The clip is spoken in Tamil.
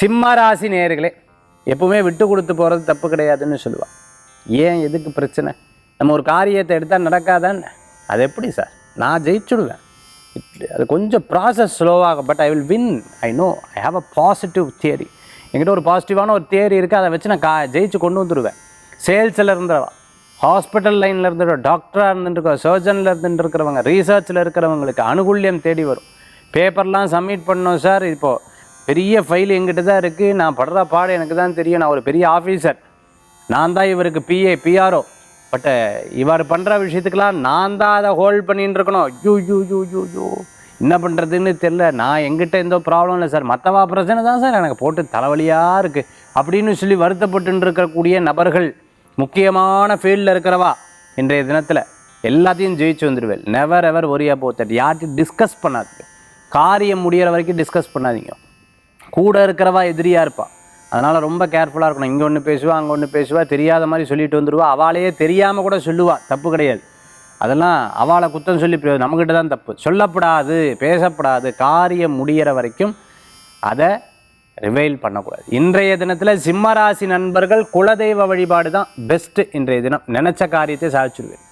சிம்ம ராசி நேயர்களே, எப்பவுமே விட்டு கொடுத்து போகிறது தப்பு கிடையாதுன்னு சொல்லுவாள். ஏன் எதுக்கு பிரச்சனை? நம்ம ஒரு காரியத்தை எடுத்தால் நடக்காதான்னு. அது எப்படி சார்? நான் ஜெயிச்சுடுவேன். அது கொஞ்சம் ப்ராசஸ் ஸ்லோவாக, but I will win. I know, I have a positive theory. என்கிட்ட ஒரு பாசிட்டிவான ஒரு தியரி இருக்குது, அதை வச்சு நான் ஜெயிச்சு கொண்டு வந்துடுவேன். சேல்ஸில் இருந்தவா, ஹாஸ்பிட்டல் லைனில் இருந்துட்டு, டாக்டராக இருந்துட்டு, சர்ஜனில் இருந்துட்டு இருக்கிறவங்க, ரீசர்ச்சில் இருக்கிறவங்களுக்கு அனுகூல்யம் தேடி வரும். பேப்பர்லாம் சப்மிட் பண்ணோம் சார், இப்போது பெரிய ஃபைல் எங்கிட்ட தான் இருக்குது, நான் படுற பாடு எனக்கு தான் தெரியும், நான் ஒரு பெரிய ஆஃபீஸர், நான் தான் இவருக்கு பிஆர்ஓ, பட் இவர் பண்ணுற விஷயத்துக்கெலாம் நான் தான் அதை ஹோல்ட் பண்ணின்னு இருக்கணும். யூ என்ன பண்ணுறதுன்னு தெரில. நான் எங்கிட்ட எந்த ப்ராப்ளம் இல்லை சார், மற்றவா பிரச்சனை தான் சார் எனக்கு போட்டு தலைவலியாக இருக்குது அப்படின்னு சொல்லி வருத்தப்பட்டு இருக்கக்கூடிய நபர்கள், முக்கியமான ஃபீல்டில் இருக்கிறவா இன்றைய தினத்தில் எல்லாத்தையும் ஜெயிச்சு வந்துடுவேன். Never ever worry about that. யார்ட்டையும் டிஸ்கஸ் பண்ணாதீங்க. காரியம் முடிகிற வரைக்கும் டிஸ்கஸ் பண்ணாதீங்க. கூட இருக்கிறவா எதிரியாக இருப்பாள், அதனால் ரொம்ப கேர்ஃபுல்லாக இருக்கணும். இங்கே ஒன்று பேசுவா, அங்கே ஒன்று பேசுவா, தெரியாத மாதிரி சொல்லிட்டு வந்துடுவா. அவளையே தெரியாமல் கூட சொல்லுவா, தப்பு கிடையாது. அதெல்லாம் அவளை குத்தம் சொல்லி நம்மக்கிட்ட தான் தப்பு. சொல்லப்படாது, பேசப்படாது. காரியம் முடிகிற வரைக்கும் அதை ரிவைல் பண்ணக்கூடாது. இன்றைய தினத்தில் சிம்மராசி நண்பர்கள் குலதெய்வ வழிபாடு தான் பெஸ்ட்டு. இன்றைய தினம் நினச்ச காரியத்தை சாதிச்சுடுவேன்.